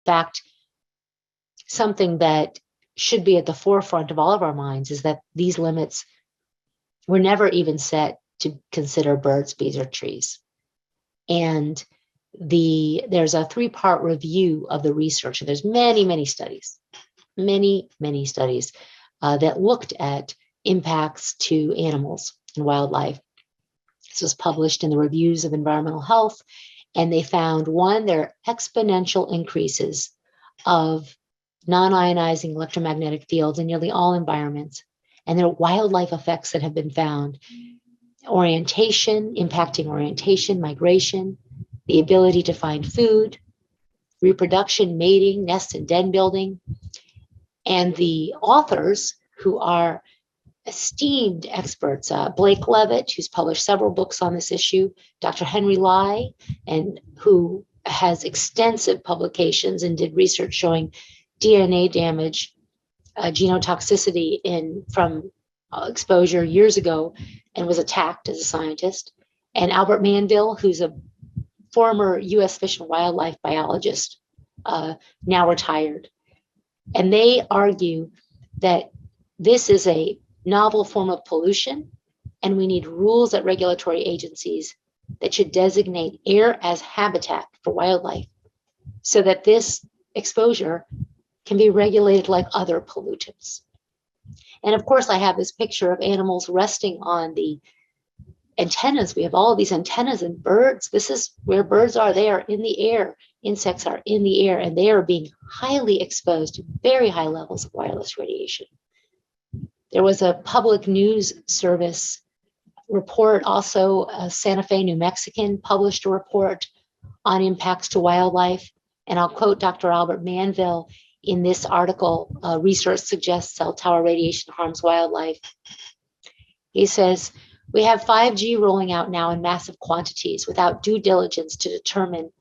fact, something that should be at the forefront of all of our minds is that these limits were never even set to consider birds, bees, or trees. And there's a 3-part review of the research, and there's many studies that looked at impacts to animals and wildlife. This was published in the Reviews of Environmental Health, and they found, one, there are exponential increases of non-ionizing electromagnetic fields in nearly all environments, and there are wildlife effects that have been found. Orientation, impacting orientation, migration, the ability to find food, reproduction, mating, nest and den building. And the authors, who are esteemed experts, Blake Levitt, who's published several books on this issue, Dr. Henry Lai, and who has extensive publications and did research showing DNA damage, genotoxicity from exposure years ago, and was attacked as a scientist, and Albert Manville, who's a former U.S. Fish and Wildlife biologist, now retired. And they argue that this is a novel form of pollution, and we need rules at regulatory agencies that should designate air as habitat for wildlife so that this exposure can be regulated like other pollutants. And of course, I have this picture of animals resting on the antennas. We have all of these antennas in birds. This is where birds are. They are in the air. Insects are in the air, and they are being highly exposed to very high levels of wireless radiation. There was a public news service report, also Santa Fe, New Mexican, published a report on impacts to wildlife. And I'll quote Dr. Albert Manville in this article, Research Suggests Cell Tower Radiation Harms Wildlife. He says, we have 5G rolling out now in massive quantities without due diligence to determine,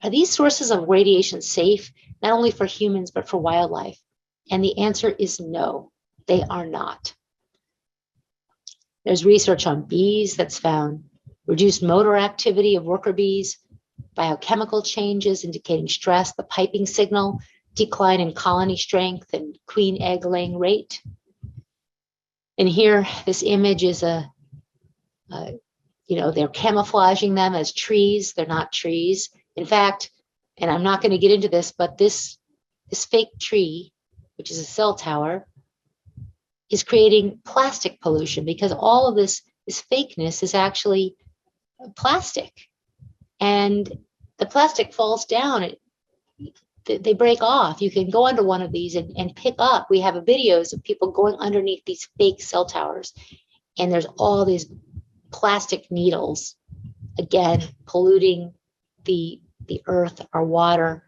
are these sources of radiation safe, not only for humans, but for wildlife? And the answer is no, they are not. There's research on bees that's found reduced motor activity of worker bees, biochemical changes indicating stress, the piping signal, decline in colony strength and queen egg laying rate. And here, this image is they're camouflaging them as trees. They're not trees. In fact, and I'm not going to get into this, but this fake tree, which is a cell tower, is creating plastic pollution because all of this fakeness is actually plastic. And the plastic falls down. They break off. You can go under one of these and pick up. We have videos of people going underneath these fake cell towers, and there's all these plastic needles, again, polluting the earth, our water,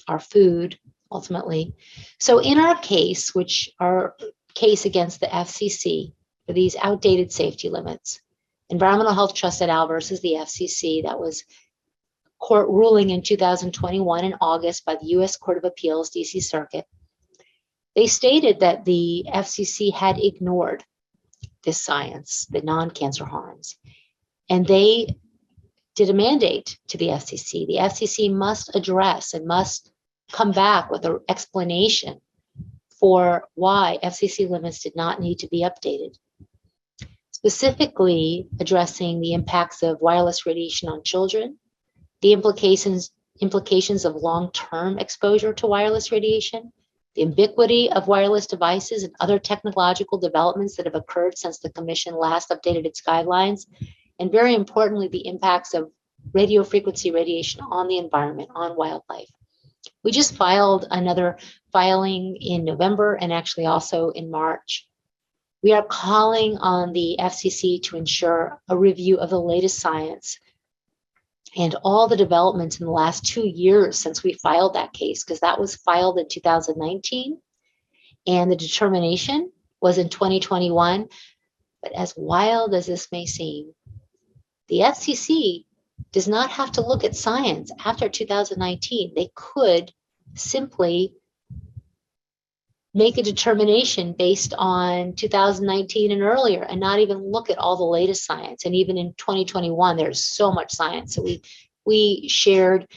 our food, ultimately. So in our case, which our case against the FCC for these outdated safety limits, Environmental Health Trust et al. Versus the FCC, that was court ruling in 2021 in August by the U.S. Court of Appeals, D.C. Circuit. They stated that the FCC had ignored this science, the non-cancer harms, and they did a mandate to the FCC. The FCC must address and must come back with an explanation for why FCC limits did not need to be updated, specifically addressing the impacts of wireless radiation on children, the implications of long-term exposure to wireless radiation, the ubiquity of wireless devices and other technological developments that have occurred since the Commission last updated its guidelines, and very importantly, the impacts of radio frequency radiation on the environment, on wildlife. We just filed another filing in November and actually also in March. We are calling on the FCC to ensure a review of the latest science and all the developments in the last 2 years since we filed that case, because that was filed in 2019 and the determination was in 2021. But as wild as this may seem, the FCC does not have to look at science after 2019. They could simply make a determination based on 2019 and earlier and not even look at all the latest science. And even in 2021, there's so much science. So we shared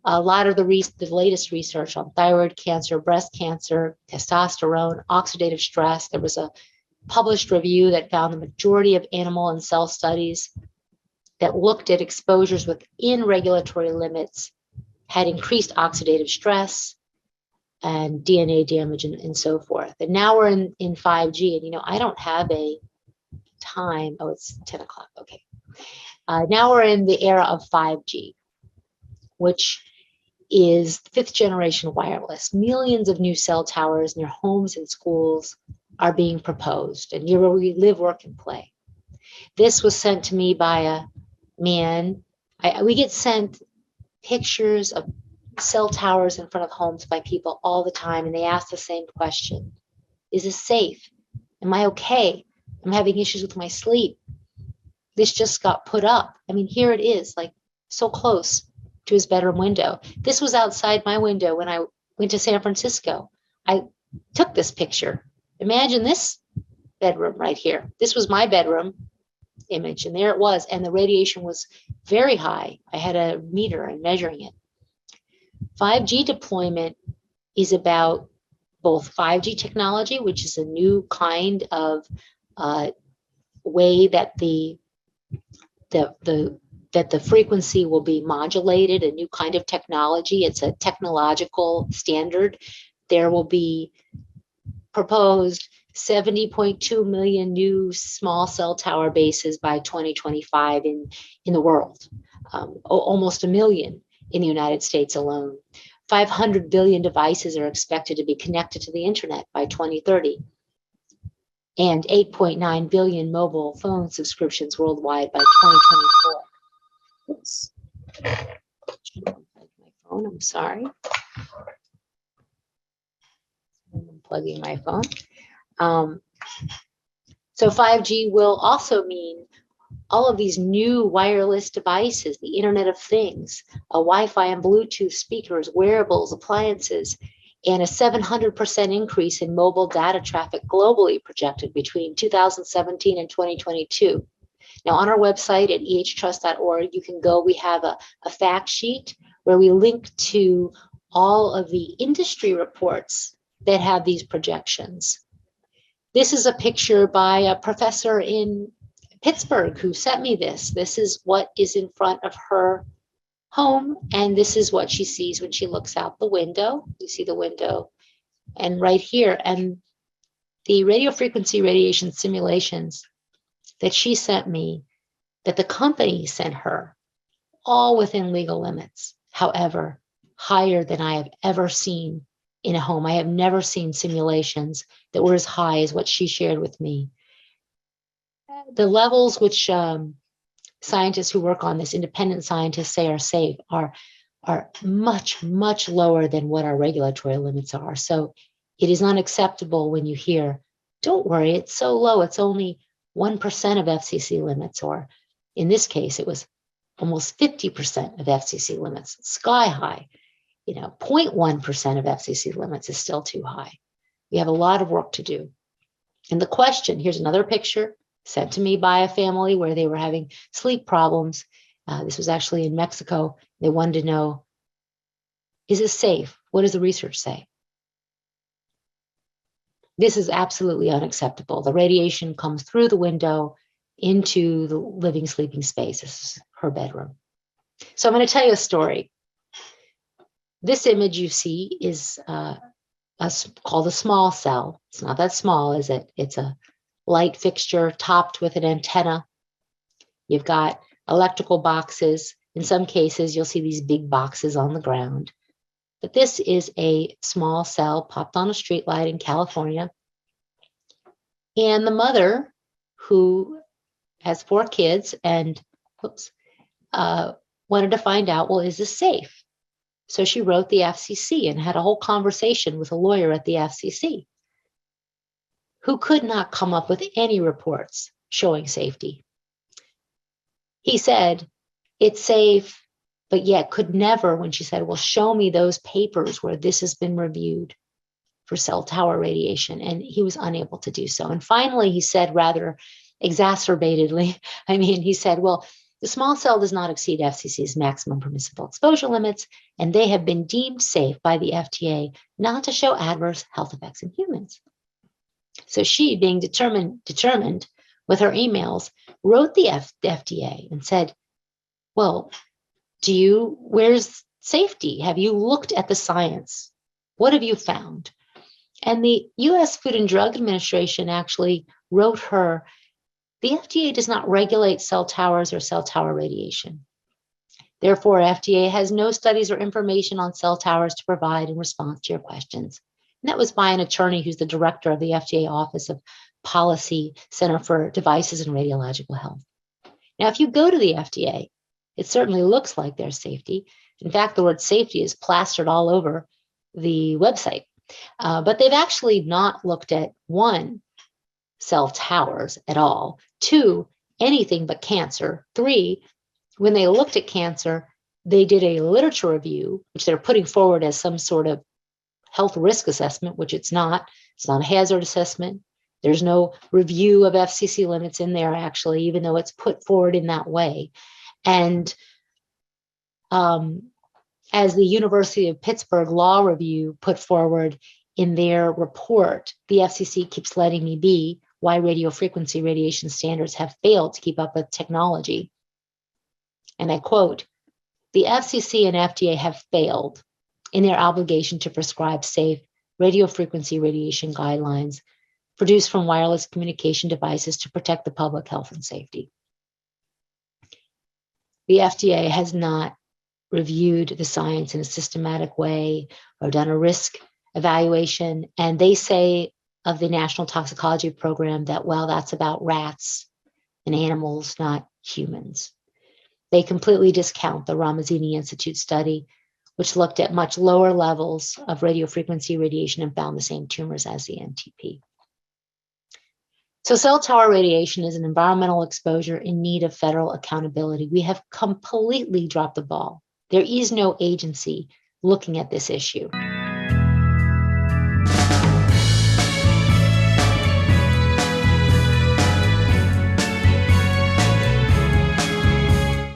a lot of the latest research on thyroid cancer, breast cancer, testosterone, oxidative stress. There was a published review that found the majority of animal and cell studies that looked at exposures within regulatory limits had increased oxidative stress and DNA damage and so forth. And now we're in 5G, and I don't have a time. Oh, it's 10 o'clock. Okay. Now we're in the era of 5G, which is fifth generation wireless. Millions of new cell towers near homes and schools are being proposed, and near where we live, work, and play. This was sent to me by a man. We get sent pictures of cell towers in front of homes by people all the time, and they ask the same question. Is this safe? Am I okay? I'm having issues with my sleep. This just got put up. I mean, here it is, like so close to his bedroom window. This was outside my window when I went to San Francisco. I took this picture. Imagine this bedroom right here. This was my bedroom image, and there it was, and the radiation was very high. I had a meter and measuring it. 5G deployment is about both 5G technology, which is a new kind of way that the frequency will be modulated, a new kind of technology. It's a technological standard. There will be proposed 70.2 million new small cell tower bases by 2025 in the world, almost a million in the United States alone. 500 billion devices are expected to be connected to the internet by 2030, and 8.9 billion mobile phone subscriptions worldwide by 2024. Oops. My phone, I'm sorry. I'm unplugging my phone. So 5G will also mean all of these new wireless devices, the Internet of Things, Wi-Fi and Bluetooth speakers, wearables, appliances, and a 700% increase in mobile data traffic globally projected between 2017 and 2022. Now, on our website at ehtrust.org, you can go. We have a fact sheet where we link to all of the industry reports that have these projections. This is a picture by a professor in Pittsburgh who sent me this. This is what is in front of her home, and this is what she sees when she looks out the window. You see the window, and right here, and the radio frequency radiation simulations that she sent me, that the company sent her, all within legal limits. However, higher than I have ever seen in a home. I have never seen simulations that were as high as what she shared with me. The levels which scientists who work on this, independent scientists, say are safe are much, much lower than what our regulatory limits are. So it is unacceptable when you hear, don't worry, it's so low, it's only 1% of FCC limits, or in this case, it was almost 50% of FCC limits, sky high. 0.1% of FCC limits is still too high. We have a lot of work to do. And the question, here's another picture sent to me by a family where they were having sleep problems. This was actually in Mexico. They wanted to know, is it safe? What does the research say? This is absolutely unacceptable. The radiation comes through the window into the living, sleeping space. This is her bedroom. So I'm going to tell you a story. This image you see is called a small cell. It's not that small, is it? It's a light fixture topped with an antenna. You've got electrical boxes. In some cases, you'll see these big boxes on the ground. But this is a small cell popped on a streetlight in California. And the mother, who has 4 kids and wanted to find out, well, is this safe? So she wrote the FCC and had a whole conversation with a lawyer at the FCC, who could not come up with any reports showing safety. He said, it's safe, but yet could never, when she said, well, show me those papers where this has been reviewed for cell tower radiation. And he was unable to do so. And finally, he said, rather exacerbatedly, he said, well, The small cell does not exceed FCC's maximum permissible exposure limits, and they have been deemed safe by the FDA not to show adverse health effects in humans. So she, being determined with her emails, wrote the FDA and said, well, where's safety? Have you looked at the science? What have you found? And the US Food and Drug Administration actually wrote her, the FDA does not regulate cell towers or cell tower radiation. Therefore, FDA has no studies or information on cell towers to provide in response to your questions. And that was by an attorney who's the director of the FDA Office of Policy Center for Devices and Radiological Health. Now, if you go to the FDA, it certainly looks like there's safety. In fact, the word safety is plastered all over the website. But they've actually not looked at, one, cell towers at all, two, anything but cancer, three, when they looked at cancer, they did a literature review, which they're putting forward as some sort of health risk assessment, which it's not. It's not a hazard assessment. There's no review of FCC limits in there, actually, even though it's put forward in that way. And as the University of Pittsburgh Law Review put forward in their report, the FCC keeps letting me be why radio frequency radiation standards have failed to keep up with technology. And I quote, the FCC and FDA have failed in their obligation to prescribe safe radio frequency radiation guidelines produced from wireless communication devices to protect the public health and safety. The FDA has not reviewed the science in a systematic way or done a risk evaluation. And they say of the National Toxicology Program that, well, that's about rats and animals, not humans. They completely discount the Ramazzini Institute study, which looked at much lower levels of radiofrequency radiation and found the same tumors as the NTP. So cell tower radiation is an environmental exposure in need of federal accountability. We have completely dropped the ball. There is no agency looking at this issue.